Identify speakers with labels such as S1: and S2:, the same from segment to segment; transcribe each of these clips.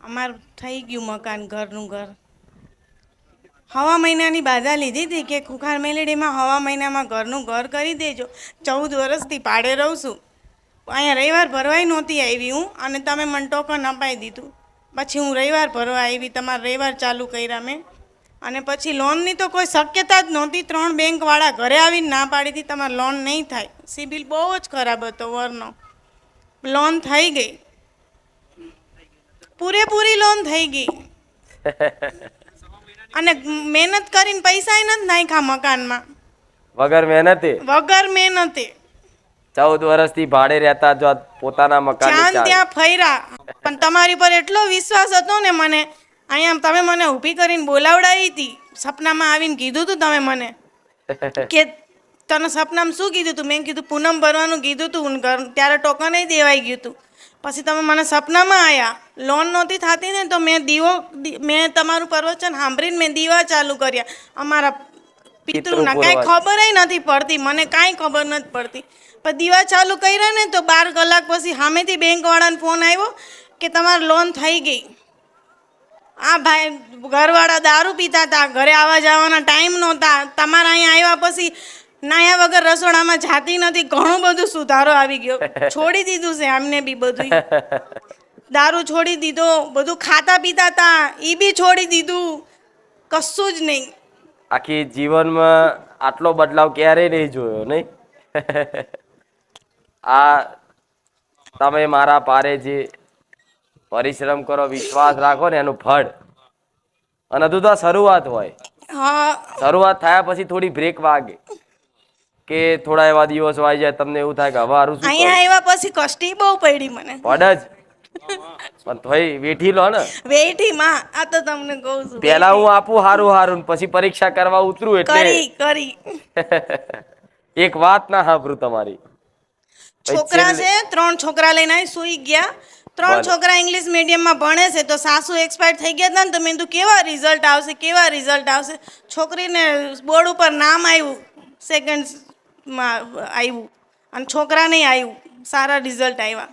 S1: અમારું થઈ ગયું મકાન, ઘરનું ઘર. હવા મહિનાની બાધા લીધી હતી કે ખુખાર મેલેડીમાં હવા મહિનામાં ઘરનું ઘર કરી દેજો. 14 વર્ષથી ભાડે રહું છું. અહીંયા રવિવાર ભરવાય નહોતી આવી હું, અને તમે મને ટોકન અપાઈ દીધું. પછી હું રવિવાર ભરવા આવી, તમારા રવિવાર ચાલુ કર્યા મેં. અને પછી લોનની તો કોઈ શક્યતા જ નહોતી. 3 બેંકવાળા ઘરે આવીને ના પાડી હતી, તમારે લોન નહીં થાય. સિબિલ બહુ જ ખરાબ હતો વરનો. લોન થઈ ગઈ, પૂરેપૂરી લોન થઈ ગઈ. અને મહેનત કરીને પૈસા નથી નાખ્યા મકાનમાં,
S2: વગર મહેનતે
S1: વગર મહેનતે.
S2: 14 વર્ષથી ભાડે રહેતા, જો પોતાના મકાન
S1: ત્યાં ફર્યા, પણ તમારી પર એટલો વિશ્વાસ હતો ને મને. અહીંયા તમે મને ઊભી કરીને બોલાવડાવી હતી, સપનામાં આવીને કીધું હતું તમે મને કે તને સપનામાં શું કીધું હતું? મેં કીધું પૂનમ ભરવાનું કીધું હતું, ત્યારે ટોકન દેવાઈ ગયું હતું. પછી તમે મને સપનામાં આવ્યા, લોન નહોતી થતી ને, તો મેં તમારું પ્રવચન સાંભળીને મેં દીવા ચાલુ કર્યા. અમારા પિતૃના કાંઈ ખબર નથી પડતી, મને કાંઈ ખબર નથી પડતી. પણ દીવા ચાલુ કર્યા ને તો 12 કલાક પછી સામેથી બેંકવાળાને ફોન આવ્યો કે તમારી લોન થઈ ગઈ. આ ભાઈ ઘરવાળા દારૂ પીતા હતા, ઘરે આવવા જવાના ટાઈમ નહોતા. તમારા અહીંયા આવ્યા પછી નાયા વગર રસોડામાં જાતી નથી. ઘણું બધું સુધારો આવી ગયો. છોડી દીધું છે આમને બી બધું. દારૂ છોડી દીધો, બધું ખાતા પીતા હતા એ બી છોડી દીધું, કશું જ નહીં.
S2: આખી જીવનમાં આટલો બદલાવ ક્યારેય નહીં જોયો, નહીં? આ તમે મારા પારે જે પરિશ્રમ કરો, વિશ્વાસ રાખો ને, એનું ફળ. અને હજુ તો શરૂઆત હોય. શરૂઆત થયા પછી થોડી બ્રેક વાગે કે થોડા એવા દિવસો આવી જાય, તમને એવું થાય કે હવે હારું શું.
S1: અહીંયા આવ્યા પછી કષ્ટી બહુ પડી મને.
S2: પડે જ, પણ તોય વેઠી લો ને.
S1: વેઠી માં આ તો તમને કહું છું.
S2: પેલા હું આપું હારું હારું, પછી પરીક્ષા કરવા ઉતરું એટલે
S1: કરી
S2: એક વાત ના સાંભળું તમારી.
S1: છોકરા છે, 3 છોકરા લઈને આવી સુઈ ગયા. 3 છોકરા ઇંગ્લિશ મીડિયમમાં ભણે છે, તો સાસુ એક્સપાયર થઈ ગયા હતા ને, તો મેં કીધું કેવા રિઝલ્ટ આવશે, કેવા રિઝલ્ટ આવશે. છોકરીને બોર્ડ ઉપર નામ આવ્યું, સેકન્ડમાં આવ્યું, અને છોકરાને આવ્યું, સારા રિઝલ્ટ આવ્યા.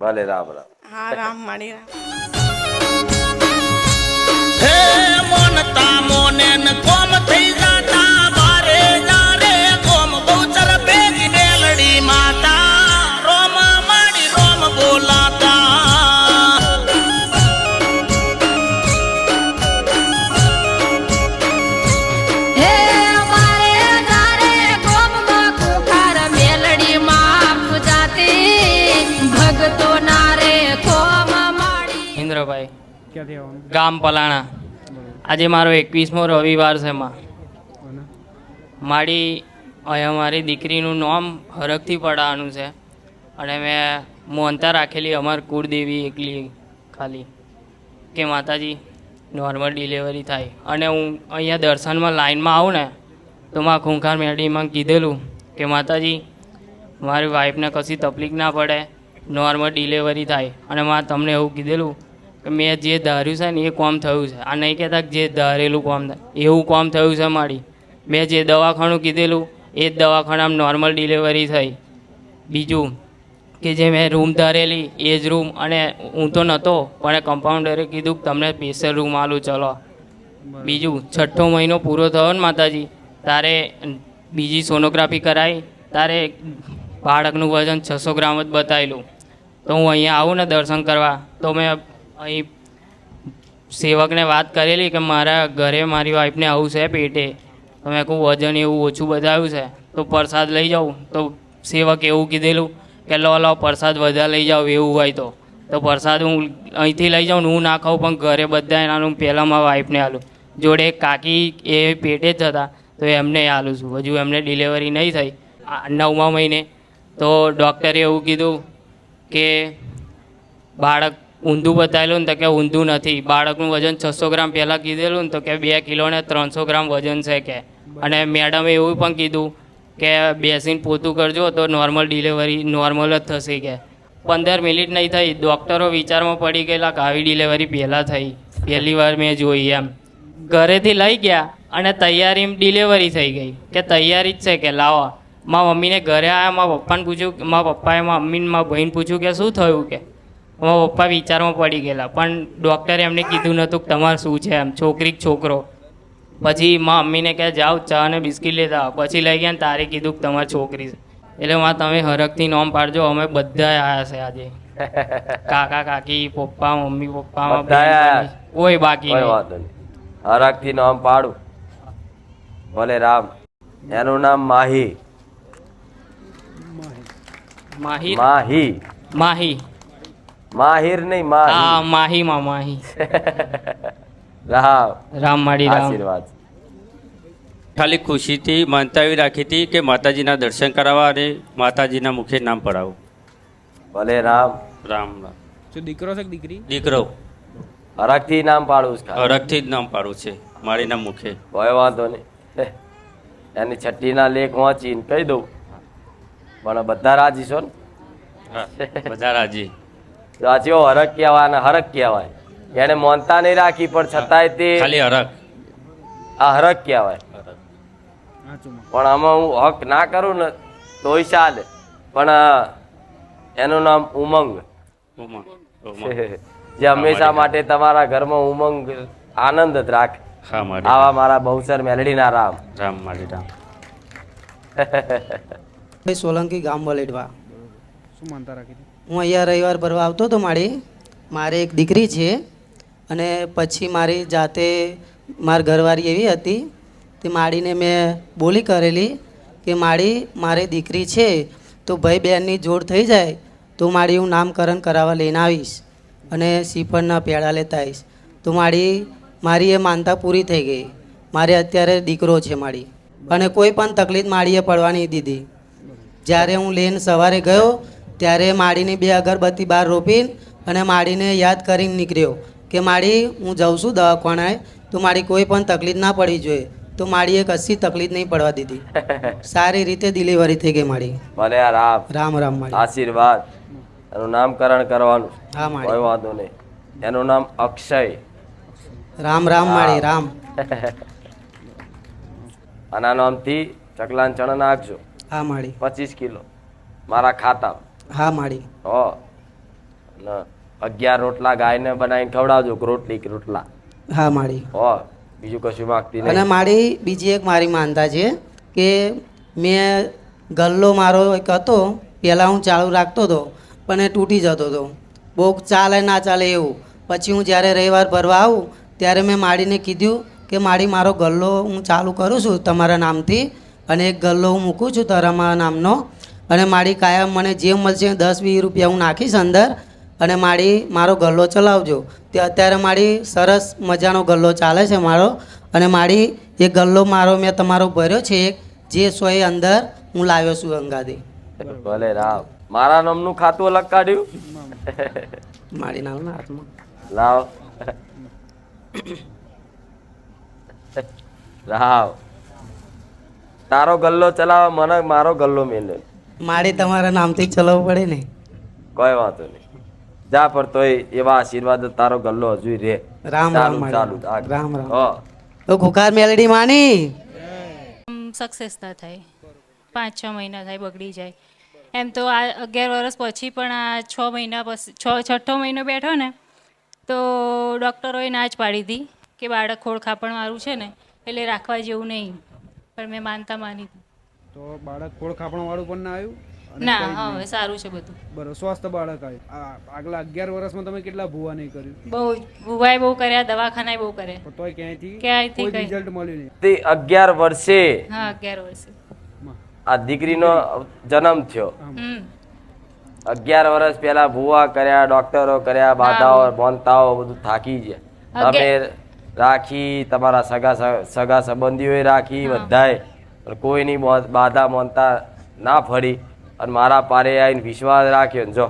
S2: ભલે રામ રામ.
S1: હા, રામ માડી રામ.
S3: હે મોનતા મોને ન કોમ થઈ જાતા બારે જારે કોમ બહુચર બેગી ડેલડી માતા રોમ માડી રોમ બોલાતા.
S4: હે મારે જારે કોમ માં ખુખાર મેલડી માં પૂજાતી ભગતો નારે કોમ માડી.
S5: ઇન્દ્રભાઈ, ગામ પલાણા. આજે મારો 21મો રવિવાર છે. મારી અહીંયા મારી દીકરીનું નામ હરખથી પડાવવાનું છે, અને મેં મોનતા રાખેલી અમારી કુળદેવી એકલી ખાલી કે માતાજી નોર્મલ ડિલિવરી થાય. અને હું અહીંયા દર્શનમાં લાઈનમાં આવું ને તો મારા ખૂંખાર મેડીમાં કીધેલું કે માતાજી મારી વાઈફને કશી તકલીફ ના પડે, નોર્મલ ડિલિવરી થાય. અને મારે તમને એવું કીધેલું કે મેં જે ધાર્યું છે ને એ કામ થયું છે. આ નહીં કહેતા કે જે ધારેલું કામ થાય, એવું કામ થયું છે મારી. મેં જે દવાખાનું કીધેલું એ જ દવાખાનામાં નોર્મલ ડિલિવરી થઈ. બીજું કે જે મેં રૂમ ધારેલી એ જ રૂમ, અને હું તો નહોતો પણ કમ્પાઉન્ડરે કીધું કે તમને સ્પેશિયલ રૂમ આલું, ચલો. બીજું 6ઠ્ઠો મહિનો પૂરો થયો ને માતાજી, તારે બીજી સોનોગ્રાફી કરાવી, તારે બાળકનું વજન 600 ગ્રામ જ બતાવેલું. તો હું અહીંયા આવું ને દર્શન કરવા, તો મેં અહીં સેવકને વાત કરેલી કે મારા ઘરે મારી વાઈફને આવું છે પેટે, તો મેં કહું વજન એવું ઓછું બતાવ્યું છે તો પ્રસાદ લઈ જાઉં. તો સેવક એવું કીધેલું કે લો પ્રસાદ વધારે લઈ જાઓ, એવું હોય તો પ્રસાદ હું અહીંથી લઈ જાઉં ને હું ના ખાઉં, પણ ઘરે બધા એનાનું પહેલાં મારા વાઈફને આલું. જોડે કાકી એ પેટે જ હતા તો એમને આલું છું. હજુ એમને ડિલિવરી નહીં થઈ 9મા મહિને. તો ડૉક્ટરે એવું કીધું કે બાળક ઊંધું બતાવેલું ને, તો કે ઊંધું નથી. બાળકનું વજન 600 ગ્રામ પહેલાં કીધેલું ને, તો કે 2 કિલો ને 300 ગ્રામ વજન છે કે. અને મેડમે એવું પણ કીધું કે બેસીને પોતું કરજો તો નોર્મલ ડિલિવરી નોર્મલ જ થશે કે. 15 મિનિટ નહીં થઈ, ડૉક્ટરો વિચારમાં પડી ગયેલા કે આવી ડિલિવરી પહેલાં થઈ, પહેલી વાર મેં જોઈ એમ. ઘરેથી લઈ ગયા અને તૈયારીમાં ડિલિવરી થઈ ગઈ કે તૈયારી જ છે કે લાવો. મારા મમ્મીને ઘરે આવ્યા, મારા પપ્પાને પૂછ્યું, મારા પપ્પાએ મારા મમ્મીને મારા ભાઈને પૂછ્યું કે શું થયું કે. અમારા પપ્પા વિચારમાં પડી ગયેલા, પણ ડૉક્ટરે એમને કીધું નહોતું કે તમારે શું છે એમ, છોકરી કે છોકરો. પછી મારા મમ્મીને કહે જાઓ ચા અને બિસ્કિટ લેતા આવો. પછી લઈ ગયા ને તારે કીધું કે તમારી છોકરી છે. એટલે માં તમે હરખથી નોમ પાડજો, અમે બધા આવ્યા છે આજે. કાકા કાકી પપ્પા મમ્મી પપ્પા
S2: બધાય આયા.
S5: કોઈ બાકી
S2: કોઈ
S5: નહીં.
S2: વાંધો નહીં, હરખથી નામ પાડું. ભલે રામ. એનું નામ માહી.
S5: માહિર
S2: માહી.
S5: માહી
S2: માહિર નહીં, માહી.
S5: હા માહીમાં માહી.
S2: રામ.
S5: રામ માડી રામ.
S2: આશીર્વાદ.
S6: ખાલી ખુશીથી માનતા એવી રાખી હતી કે માતાજીના દર્શન કરાવવા અને માતાજીના મુખે નામ પડાવવું.
S2: ભલે રામ.
S6: રામ રામ.
S7: શું દીકરો છે કે દીકરી?
S6: દીકરો
S2: હરખથી નામ પાડું છે ખાલી.
S6: અરગથી જ નામ પાડવું છે મારીના મુખે.
S2: કોઈ વાંધો નહીં. એની છઠ્ઠીના લેખ વાંચીને કહી દઉં. પણ બધા રાજી છો ને?
S6: હા, બધા રાજી.
S2: રાજીઓ હરખ કહેવાય અને હરખ કહેવાય. એને માનતા નહીં રાખી પણ છતાંય તે
S6: ખાલી અરગ.
S2: આ હરખ કહેવાય. પણ આમાં હું હક ના કરું ને તોય ચાલે. પણ એનું નામ ઉમંગ.
S6: ઉમંગ. ઉમંગ.
S2: જે હંમેશા માટે તમારા ઘરમાં ઉમંગ આનંદ જ રાખે.
S6: હા મારી
S2: આવા મારા બહુસર મેલડીના રામ.
S6: રામ મારી રામ.
S8: ભાઈ સોલંકી ગામ વલેડવા.
S7: શું માનતા રાખી હતી?
S8: હું અહીંયા રવિવાર ભરવા આવતો હતો. મારે એક દીકરી છે અને પછી મારી જાતે મારી ઘરવાળી એવી હતી તે માડીને મેં બોલી કરેલી કે મારી દીકરી છે તો ભાઈ બહેનની જોડ થઈ જાય તો મારી હું નામકરણ કરાવવા લઈને આવીશ અને શ્રીફળના પેડા લેતા આવીશ. તો મારી એ માનતા પૂરી થઈ ગઈ. મારે અત્યારે દીકરો છે અને કોઈ પણ તકલીફ માડીએ પડવા નહીં દીધી. જ્યારે હું લઈને સવારે ગયો ત્યારે માડીની 2 અગરબત્તી બહાર રોપીને અને માડીને યાદ કરીને નીકળ્યો કે માડી હું જાઉં છું દવાખાને, તો મારી કોઈ પણ તકલીફ ના પડી જોઈએ. તો માડીએ કશી તકલીફ નહીં પડવા દીધી. સારી રીતે ડિલિવરી થઈ ગઈ માડી.
S2: ભલે આ રામ.
S8: રામ રામ માડી.
S2: આશીર્વાદ. એનું નામકરણ કરવાનું.
S8: હા
S2: કોઈ
S8: માડી.
S2: વાંધો નહીં. એનું નામ અક્ષય.
S8: રામ રામ માડી રામ.
S2: આના નામથી ચકલાન ચણા નાખજો
S8: હા માડી.
S2: 25 કિલો મારા ખાતા.
S8: હા માડી.
S2: હો. ને 11 રોટલા ગાયને બનાવીને ખવડાવજો. રોટલી કે રોટલા.
S8: હા માડી.
S2: હો. બીજું કશું માંગતી
S8: અને
S2: નહીં.
S8: મારી બીજી એક મારી માનતા છે કે મેં ગલ્લો મારો એક હતો, પહેલાં હું ચાલુ રાખતો હતો પણ એ તૂટી જતો હતો. બહુ ચાલે ના ચાલે એવું. પછી હું જ્યારે રવિવાર ભરવા આવું ત્યારે મેં માડીને કીધું કે મારો ગલ્લો હું ચાલુ કરું છું તમારા નામથી અને એક ગલ્લો હું મૂકું છું તમારા નામનો અને મારી કાયમ મને જે મળશે 10-20 રૂપિયા હું નાખીશ અંદર અને મારો ગલ્લો ચલાવજો. તે અત્યારે સરસ મજાનો ગલ્લો ચાલે છે મારો અને એ ગલ્લો મેં તમારો ભર્યો છે એક જે સોય અંદર હું લાવ્યો છું અંગાથી.
S2: ભલે રામ. મારા નામનું ખાતું અલગ કાઢ્યું.
S8: મારી નામના હાથમાં
S2: લાવ. રાવ. તારો ગલ્લો ચલાવવા મને મારો ગલ્લો મેલ્યો.
S8: તમારા નામથી ચલાવવું પડે ને.
S2: કોઈ વાંધો નહીં. જા પર તોય એવા આશીર્વાદ તારો ગલ્લો હજુ રે.
S8: રામ રામ
S2: ચાલુ
S8: માડી.
S2: ચાલુ રાખ.
S8: રામ રામ.
S2: હો.
S8: તો ખુખાર મેલડી માની
S9: સક્સેસ ના થાય. 5-6 મહિના થાય બગડી જાય. એમ તો આ 11 વર્ષ પછી પણ આ 6 મહિના પછી 6ઠ્ઠો મહિનો બેઠો ને તો ડૉક્ટરોએ ના જ પાડી હતી કે બાળક ખોળ ખાપણવાળું છે ને એટલે રાખવા જેવું નહીં. પણ મેં માનતા માની હતી.
S7: તો બાળક ખોળ ખાપણ વાળું પણ ના આવ્યું? અને
S9: ના
S7: કંઈ જ
S9: હા
S7: નહીં.
S9: હવે સારું છે બધું.
S7: બરોબર, સ્વસ્થ બાળક આવ્યું. આગલા 11 વર્ષમાં તમે કેટલા ભૂવા નહીં કર્યું?
S9: બહુ ભૂવાએ બહુ કર્યા, દવાખાનાએ બહુ કર્યા.
S7: પણ તોય ક્યાંયથી
S9: ક્યાંયથી
S7: કોઈ
S9: કંઈ.
S7: રિઝલ્ટ મળ્યું નહીં.
S2: તે 11 વર્ષે
S9: હા 11 વર્ષે.
S2: આ દીકરીનો જન્મ થયો. 11 વર્ષ પહેલા ભૂવા કર્યા, ડોક્ટરો કર્યા, બાધાઓ બાંધતાઓ બધું થાકી ગયા. તમે રાખી, તમારા સગા સંબંધીઓએ રાખી, બધાએ પણ કોઈની બાધા માનતા ના ફરી અને મારા પારે આવીને વિશ્વાસ રાખ્યો ને જો.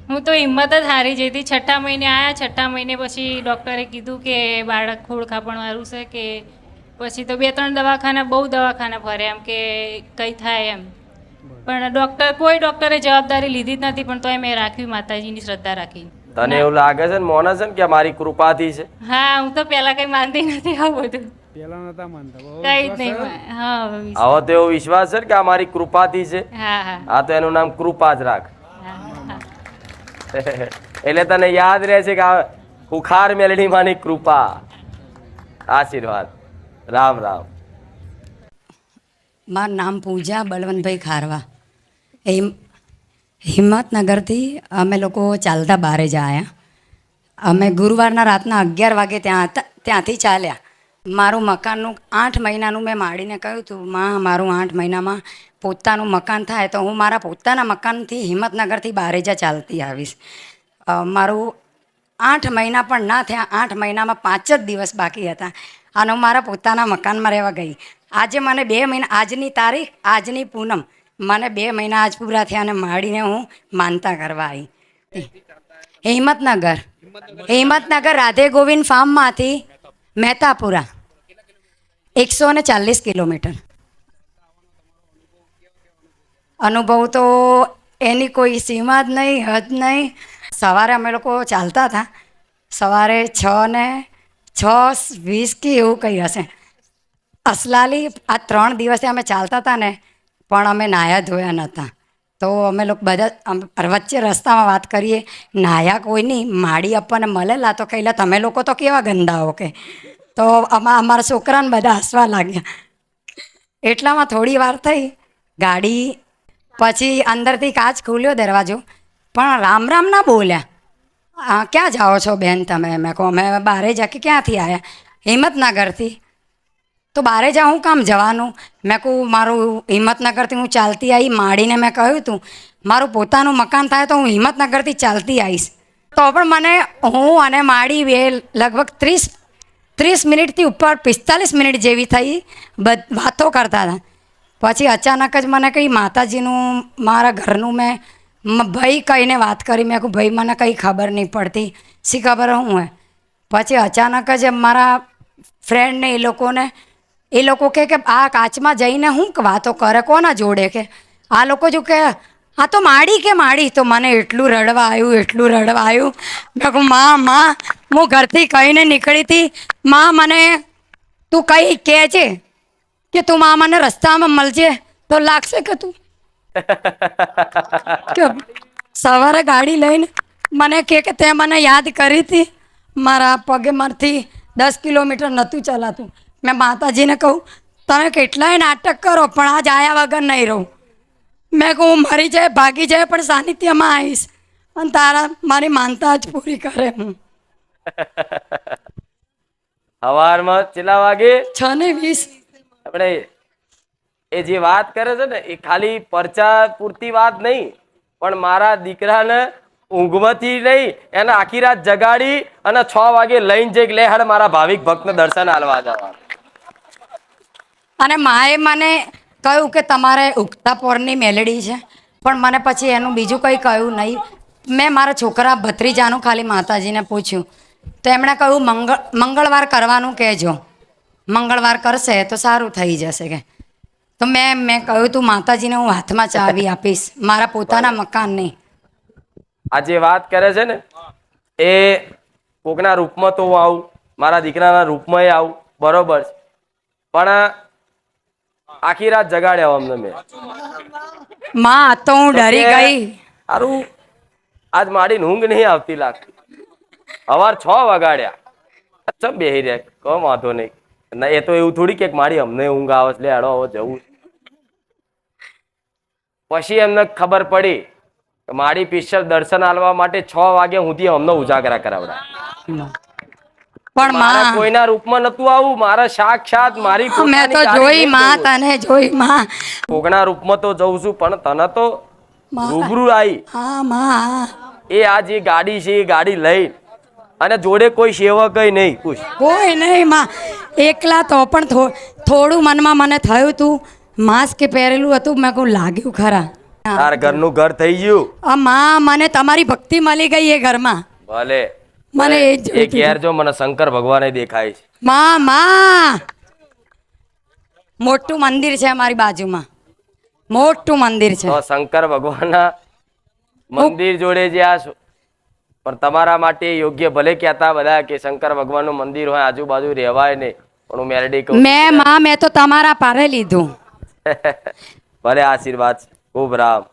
S9: હું તો હિંમત જ હારી જઈ હતી. 6ઠ્ઠા મહિને આવ્યા. 6ઠ્ઠા મહિને પછી ડૉક્ટરે કીધું કે બાળક ખોળ ખાપણવાળું છે કે પછી તો 2-3 દવાખાના બહુ દવાખાના ફરે એમ કે કંઈ થાય એમ. પણ કોઈ ડૉક્ટરે જવાબદારી લીધી જ નથી. પણ તોય મેં રાખ્યું, માતાજીની શ્રદ્ધા રાખી.
S2: તને એવું લાગે છે ને મોને છે ને કે મારી કૃપાથી છે?
S9: હા હું તો પહેલા કંઈ માનતી નથી આવું બધું.
S7: પહેલા નતા માનતા. બહુ
S9: કંઈ જ
S7: વિશ્વાસ
S9: નહીં.
S7: છે?
S9: હા
S2: હવે તો એવો વિશ્વાસ છે ને કે આ મારી કૃપાથી છે.
S9: હા હા
S2: આ તો એનું નામ કૃપા જ રાખ.
S9: હા હા.
S2: એટલે તને યાદ રહે છે કે આ ખુખાર મેલડી માની કૃપા, આશીર્વાદ. રામ રામ.
S10: મારું નામ પૂજા બળવંતભાઈ ખારવા. હિંમતનગરથી અમે લોકો ચાલતા બહાર જ આવ્યા. અમે ગુરુવારના રાતના 11 વાગે ત્યાંથી ચાલ્યા. મારું મકાનનું 8 મહિનાનું મેં માડીને કહ્યું હતું, માં મારું 8 મહિનામાં પોતાનું મકાન થાય તો હું મારા પોતાના મકાનથી હિંમતનગરથી બારેજા ચાલતી આવીશ. મારું 8 મહિના પણ ના થયા, 8 મહિનામાં 5 જ દિવસ બાકી હતા અને હું મારા પોતાના મકાનમાં રહેવા ગઈ. આજે મને 2 મહિના, આજની તારીખ, આજની પૂનમ, મને 2 મહિના આજ પૂરા થયા અને માડીને હું માનતા કરવા આવી. હિંમતનગર રાધે ગોવિંદ ફાર્મમાંથી મહેતાપુરા 140 કિલોમીટર. અનુભવ તો એની કોઈ સીમા જ નહીં, હદ નહીં. સવારે અમે લોકો ચાલતા હતા, સવારે 6:20 કે એવું કંઈ હશે. અસલાલી આ 3 દિવસે અમે ચાલતા હતા ને, પણ અમે નાહ્યા ધોયા નહોતા. તો અમે લોકો બધા વચ્ચે રસ્તામાં વાત કરીએ, નાહ્યા કોઈ નહીં, માડી આપણને મળેલા તો કહેલા તમે લોકો તો કેવા ગંદાઓ કે. તો અમારા છોકરાને બધા હસવા લાગ્યા. એટલામાં થોડી વાર થઈ, ગાડી પછી અંદરથી કાચ ખુલ્યો દરવાજો, પણ રામ રામ ના બોલ્યા. ક્યાં જાઓ છો બેન તમે? મેં કહું અમે બારે જા. કે ક્યાંથી આવ્યા? હિંમતનગરથી. તો બારે જા હું કામ જવાનું? મેં કહું મારું હિંમતનગરથી હું ચાલતી આવી. માડીને મેં કહ્યું હતું મારું પોતાનું મકાન થાય તો હું હિંમતનગરથી ચાલતી આવીશ. તો પણ મને, હું અને માડી બે લગભગ 30 મિનિટથી ઉપર 45 મિનિટ જેવી થઈ વાતો કરતા હતા. પછી અચાનક જ મને કંઈ માતાજીનું, મારા ઘરનું મેં ભાઈ કહીને વાત કરી. મેં કહું ભાઈ મને કંઈ ખબર નહીં પડતી, શી ખબર હું હે. પછી અચાનક જ મારા ફ્રેન્ડને એ લોકો કહે કે આ કાચમાં જઈને હું વાતો કરે કોના જોડે? કે આ લોકો જો કે આ તો માડી કે માડી. તો મને એટલું રડવા આવ્યું. મેં કહું માં હું ઘરથી કહીને નીકળી હતી, માં મને તું કંઈ કહેજે કે તું માં મને રસ્તામાં મળજે તો લાગશે કે તું કે સવારે ગાડી લઈને મને કે તે મને યાદ કરી હતી. મારા પગે મારથી 10 કિલોમીટર નહોતું ચલાતું. મેં માતાજીને કહું તમે કેટલાય નાટક કરો પણ આજ આયા વગર નહીં રહું. મેં કહું મરી જાય, ભાગી જાય, પણ સાનિધ્યમાં આવીશ અને તારા મારી માનતા જ પૂરી કરે. હું
S2: સવારમાં કેટલા વાગે?
S10: 6:20.
S2: આપણે એ જે વાત કરે છે ને એ ખાલી પરચા પૂરતી વાત નહીં, પણ મારા દીકરાને ઊંઘમાંથી નહીં, એને આખી રાત જગાડી અને 6 વાગે લઈને જઈ લે હાડ મારા ભાવિક ભક્તને દર્શન આલવા જવા.
S10: અને માએ મને કહ્યું કે તમારે ઉગતા પોરની મેલડી છે, પણ મને પછી એનું બીજું કંઈ કહ્યું નહીં. મેં મારા છોકરા ભત્રીજાનું ખાલી માતાજીને પૂછ્યું તો એમણે કહ્યું મંગળવાર કરવાનું કહેજો, મંગળવાર કરશે તો સારું થઈ જશે કે. તો મેં કહ્યું તું માતાજીને હું હાથમાં ચાવી આપીશ, મારા પોતાના મકાન નહીં.
S2: આ જે વાત કરે છે ને એ કોકના રૂપમાં તો હું આવું, મારા દીકરાના રૂપમાં આવું, બરોબર છે, પણ આખી રાત જગાડ્યા અમને મેં.
S10: માં તો હું ડરી ગઈ.
S2: સારું આજ માડી ઊંઘ નહીં આવતી લાગતી. સવાર 6 વાગાડ્યા, અચ્છા બેહી રહ્યા, કહો વાંધો નહીં. ના એ તો એવું થોડી કે માડી અમને ઊંઘ આવે છે, લે હાડો હવે જવું. પછી એમને ખબર પડી કે માડી સ્પેશિયલ દર્શન આલવા માટે 6 વાગ્યા સુધી અમને ઉજાગરા કરાવડા.
S10: પણ
S2: મારા કોઈના રૂપમાં નતું આવું, મારા સાક્ષાત મારી
S10: મેં તો જોઈ માં, તને જોઈ માં.
S2: કોકના રૂપમાં તો જઉં છું, પણ તને તો રૂબરૂ આવી.
S10: હા માં.
S2: એ આ જે ગાડી છે એ ગાડી લઈ અને જોડે કોઈ સેવક નહીં,
S10: કોઈ નહીં માં, એકલા. તો પણ થોડું મનમાં મને થયું તું, માસ્ક પહેરેલું હતું, મેં કહું લાગ્યું ખરા.
S2: તાર ઘરનું ઘર થઈ ગયું.
S10: માં મને તમારી ભક્તિ મળી ગઈ એ ઘરમાં.
S2: ભલે
S10: મને
S2: એ ઘેર જો મને શંકર ભગવાન દેખાય છે.
S10: માં મોટું મંદિર છે અમારી બાજુમાં, મોટું મંદિર છે.
S2: તો શંકર ભગવાનના મંદિર જોડે જે આ પણ તમારા માટે યોગ્ય ભલે કહેતા બધા કે શંકર ભગવાનનું મંદિર હોય આજુબાજુ રહેવાય નહીં, પણ હું મેલડી કહું
S10: મેં તો તમારા પારે લીધું.
S2: ભલે આશીર્વાદ ખૂબ રામ.